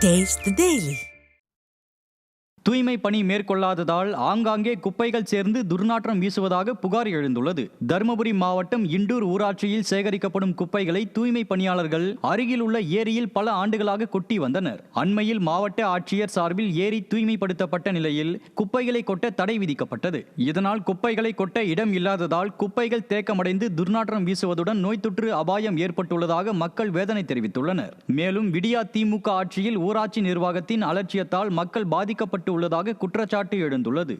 Taste the Daily. தூய்மை பணி மேற்கொள்ளாததால் ஆங்காங்கே குப்பைகள் சேர்ந்து துர்நாற்றம் வீசுவதாக புகார் எழுந்துள்ளது. தருமபுரி மாவட்டம் இண்டூர் ஊராட்சியில் சேகரிக்கப்படும் குப்பைகளை தூய்மை பணியாளர்கள் அருகில் உள்ள ஏரியில் பல ஆண்டுகளாக கொட்டி வந்தனர். அண்மையில் மாவட்ட ஆட்சியர் சார்பில் ஏரி தூய்மைப்படுத்தப்பட்ட நிலையில் குப்பைகளை கொட்ட தடை விதிக்கப்பட்டது. இதனால் குப்பைகளை கொட்ட இடம் இல்லாததால் குப்பைகள் தேக்கமடைந்து துர்நாற்றம் வீசுவதுடன் நோய் தொற்று அபாயம் ஏற்பட்டுள்ளதாக மக்கள் வேதனை தெரிவித்துள்ளனர். மேலும் விடியா திமுக ஆட்சியில் ஊராட்சி நிர்வாகத்தின் அலட்சியத்தால் மக்கள் பாதிக்கப்பட்டு உள்ளதாக குற்றச்சாட்டு எழுந்துள்ளது.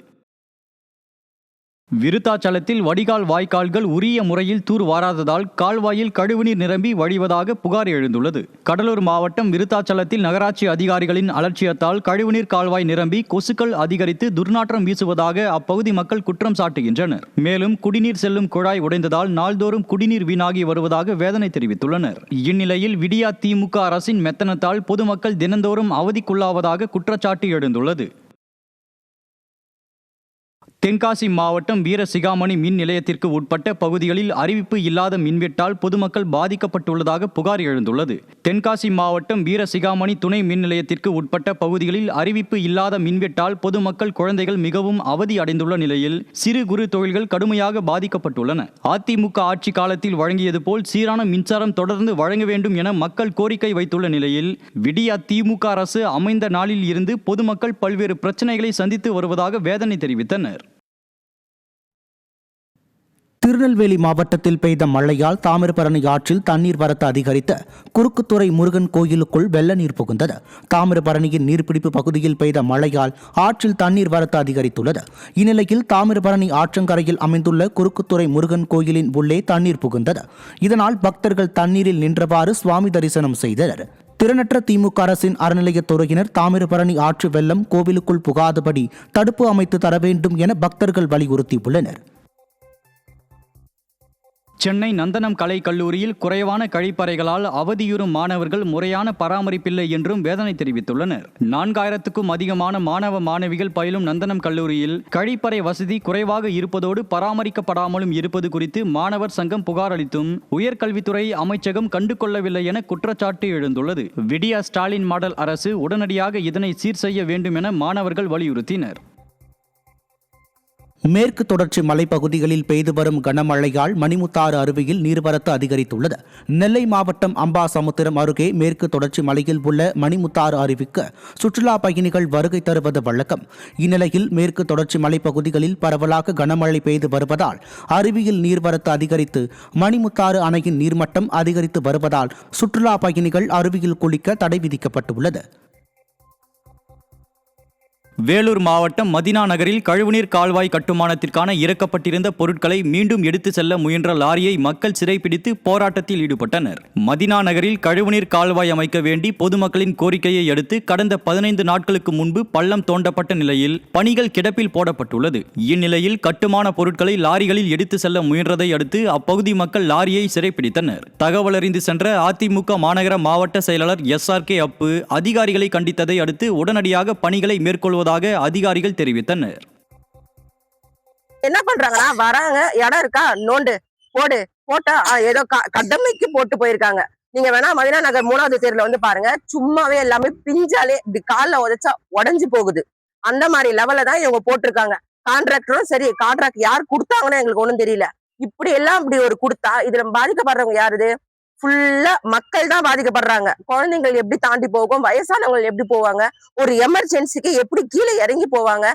விருத்தாச்சலத்தில் வடிகால் வாய்க்கால்கள் உரிய முறையில் தூர் வாராததால் கால்வாயில் கழிவுநீர் நிரம்பி வழிவதாக புகார் எழுந்துள்ளது. கடலூர் மாவட்டம் விருத்தாச்சலத்தில் நகராட்சி அதிகாரிகளின் அலட்சியத்தால் கழிவுநீர் கால்வாய் நிரம்பி கொசுக்கள் அதிகரித்து துர்நாற்றம் வீசுவதாக அப்பகுதி மக்கள் குற்றம் சாட்டுகின்றனர். மேலும் குடிநீர் செல்லும் குழாய் உடைந்ததால் நாள்தோறும் குடிநீர் வீணாகி வருவதாக வேதனை தெரிவித்துள்ளனர். இந்நிலையில் விடியா திமுக அரசின் மெத்தனத்தால் பொதுமக்கள் தினந்தோறும் அவதிக்குள்ளாவதாக குற்றச்சாட்டு எழுந்துள்ளது. தென்காசி மாவட்டம் வீரசிகாமணி மின் நிலையத்திற்கு உட்பட்ட பகுதிகளில் அறிவிப்பு இல்லாத மின்வெட்டால் பொதுமக்கள் பாதிக்கப்பட்டுள்ளதாக புகார் எழுந்துள்ளது. தென்காசி மாவட்டம் வீரசிகாமணி துணை மின் நிலையத்திற்கு உட்பட்ட பகுதிகளில் அறிவிப்பு இல்லாத மின்வெட்டால் பொதுமக்கள் குழந்தைகள் மிகவும் அவதி அடைந்துள்ள நிலையில் சிறு குறு தொழில்கள் கடுமையாக பாதிக்கப்பட்டுள்ளன. அதிமுக ஆட்சி காலத்தில் வழங்கியது போல் சீரான மின்சாரம் தொடர்ந்து வழங்க வேண்டும் என மக்கள் கோரிக்கை வைத்துள்ள நிலையில் விடியா திமுக அரசு அமைந்த நாளில் இருந்து பொதுமக்கள் பல்வேறு பிரச்சனைகளை சந்தித்து வருவதாக வேதனை தெரிவித்தனர். திருநெல்வேலி மாவட்டத்தில் பெய்த மழையால் தாமிரபரணி ஆற்றில் தண்ணீர் வரத்து அதிகரித்த குறுக்குத்துறை முருகன் கோயிலுக்குள் வெள்ள நீர் புகுந்தது. தாமிரபரணியின் நீர்பிடிப்பு பகுதியில் பெய்த மழையால் ஆற்றில் தண்ணீர் வரத்து அதிகரித்துள்ளது. இந்நிலையில் தாமிரபரணி ஆற்றங்கரையில் அமைந்துள்ள குறுக்குத்துறை முருகன் கோயிலின் உள்ளே தண்ணீர் புகுந்தது. இதனால் பக்தர்கள் தண்ணீரில் நின்றவாறு சுவாமி தரிசனம் செய்தனர். திறனற்ற திமுக அரசின் அறநிலையத்துறையினர் தாமிரபரணி ஆற்று வெள்ளம் கோவிலுக்குள் புகாதபடி தடுப்பு அமைத்து தர வேண்டும் என பக்தர்கள் வலியுறுத்தியுள்ளனர். சென்னை நந்தனம் கலை கல்லூரியில் குறைவான கழிப்பறைகளால் அவதியுறும் மாணவர்கள் முறையான பராமரிப்பில்லை என்றும் வேதனை தெரிவித்துள்ளனர். 4000க்கும் அதிகமான மாணவ மாணவிகள் பயிலும் நந்தனம் கல்லூரியில் கழிப்பறை வசதி குறைவாக இருப்பதோடு பராமரிக்கப்படாமலும் இருப்பது குறித்து மாணவர் சங்கம் புகார் அளித்தும் உயர்கல்வித்துறை அமைச்சகம் கண்டுகொள்ளவில்லை என குற்றச்சாட்டு எழுந்துள்ளது. விடியா ஸ்டாலின் மாடல் அரசு உடனடியாக இதனை சீர் செய்ய வேண்டும் என மாணவர்கள் வலியுறுத்தினர். மேற்கு தொடர்ச்சி மலைப்பகுதிகளில் பெய்து வரும் கனமழையால் மணிமுத்தாறு அருவியில் நீர்வரத்து அதிகரித்துள்ளது. நெல்லை மாவட்டம் அம்பாசமுத்திரம் அருகே மேற்கு தொடர்ச்சி மலையில் உள்ள மணிமுத்தாறு அருவிக்கு சுற்றுலா பயணிகள் வருகை தருவது வழக்கம். இந்நிலையில் மேற்கு தொடர்ச்சி மலைப்பகுதிகளில் பரவலாக கனமழை பெய்து வருவதால் அருவியில் நீர்வரத்து அதிகரித்து மணிமுத்தாறு அணையின் நீர்மட்டம் அதிகரித்து வருவதால் சுற்றுலா பயணிகள் அருவியில் குளிக்க தடை விதிக்கப்பட்டுள்ளது. வேலூர் மாவட்டம் மதினா நகரில் கழிவுநீர் கால்வாய் கட்டுமானத்திற்கான இறக்கப்பட்டிருந்த பொருட்களை மீண்டும் எடுத்து செல்ல முயன்ற லாரியை மக்கள் சிறைப்பிடித்து போராட்டத்தில் ஈடுபட்டனர். மதினா நகரில் கழிவுநீர் கால்வாய் அமைக்க வேண்டி பொதுமக்களின் கோரிக்கையை அடுத்து கடந்த 15 நாட்களுக்கு முன்பு பள்ளம் தோண்டப்பட்ட நிலையில் பணிகள் கிடப்பில் போடப்பட்டுள்ளது. இந்நிலையில் கட்டுமான பொருட்களை லாரிகளில் எடுத்து செல்ல முயன்றதை அடுத்து அப்பகுதி மக்கள் லாரியை சிறைப்பிடித்தனர். தகவல் அறிந்து சென்ற அதிமுக மாநகர மாவட்ட செயலாளர் SRK அப்பு அதிகாரிகளை கண்டித்ததை அடுத்து உடனடியாக பணிகளை மேற்கொள்வதாக அதிகாரிகள் தெரிவித்தனர். என்ன பண்றாங்கன்னா வராங்க, இடம் இருக்கா நோண்டு போடு போட்டா ஏதோ கடமைக்கு போட்டு போயிருக்காங்க. நீங்க வேணா மதினா நகர் 3வது தெருல வந்து பாருங்க, சும்மாவே எல்லாமே பிஞ்சாலே இப்படி கால்ல உதைச்சா உடஞ்சு போகுது. அந்த மாதிரி லெவல்ல தான் இவங்க போட்டிருக்காங்க. கான்ட்ராக்டரும் சரி, கான்ட்ராக்ட் யார் கொடுத்தாங்கன்னு எங்களுக்கு ஒண்ணும் தெரியல. இப்படி எல்லாம் இப்படி ஒரு கொடுத்தா இதுல பாதிக்கப்படுறவங்க யாருது? ஃபுல்லா மக்கள் தான் பாதிக்கப்படுறாங்க. குழந்தைகள் எப்படி தாண்டி போகும், வயசானவங்க எப்படி போவாங்க, ஒரு எமர்ஜென்சிக்கு எப்படி கீழே இறங்கி போவாங்க?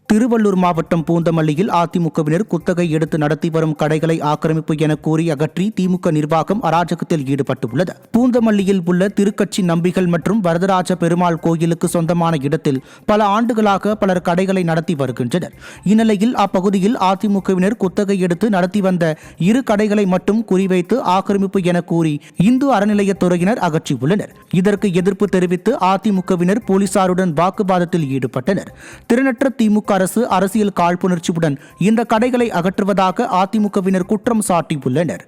திருவள்ளூர் மாவட்டம் பூந்தமல்லியில் அதிமுகவினர் குத்தகை எடுத்து நடத்தி வரும் கடைகளை ஆக்கிரமிப்பு என கூறி அகற்றி திமுக நிர்வாகம் அராஜகத்தில் ஈடுபட்டுள்ளது. பூந்தமல்லியில் உள்ள திருக்கட்சி நம்பிகள் மற்றும் வரதராஜ பெருமாள் கோயிலுக்கு சொந்தமான இடத்தில் பல ஆண்டுகளாக பலர் கடைகளை நடத்தி வருகின்றனர். இந்நிலையில் அப்பகுதியில் அதிமுகவினர் குத்தகை எடுத்து நடத்தி வந்த 2 கடைகளை மட்டும் குறிவைத்து ஆக்கிரமிப்பு என கூறி இந்து அறநிலையத்துறையினர் அகற்றியுள்ளனர். இதற்கு எதிர்ப்பு தெரிவித்து அதிமுகவினர் போலீசாருடன் வாக்குவாதத்தில் ஈடுபட்டனர். திறனற்ற திமுக அரசு அரசியல் காழ்ப்புணர்ச்சியுடன் இந்த கடைகளை அகற்றுவதாக அதிமுகவினர் குற்றம் சாட்டியுள்ளனர்.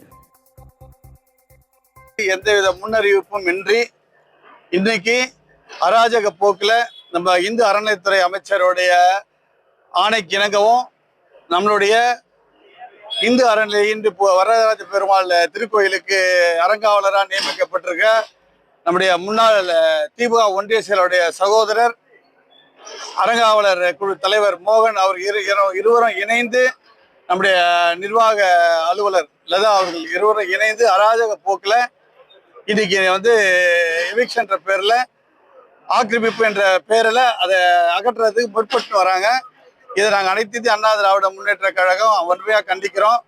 எந்தவித முன்னறிவிப்பும் இன்றி இன்றைக்கு அராஜக போக்குல நம்ம இந்து அறநிலையத்துறை அமைச்சருடைய ஆணைக்கு இணங்கவும் நம்மளுடைய இந்து அறநிலைய இன்று வரதராஜ பெருமாள் திருக்கோயிலுக்கு அறங்காவலராக நியமிக்கப்பட்டிருக்க நம்முடைய முன்னாள் திமுக ஒன்றிய செயலருடைய சகோதரர் அறங்காவலர் குழு தலைவர் மோகன் அவர் இருவரும் இணைந்து நம்முடைய நிர்வாக அலுவலர் லதா அவர்கள் இருவரும் இணைந்து அராஜக போக்கில் இன்னைக்கு வந்து எவிக்ஷன்ற பேர்ல ஆக்கிரமிப்பு என்ற பேரில் அதை அகற்றுறதுக்கு முற்பட்டு வராங்க. இதை நாங்கள் அனைத்து இந்திய அண்ணா திராவிட முன்னேற்ற கழகம் வன்மையாக கண்டிக்கிறோம்.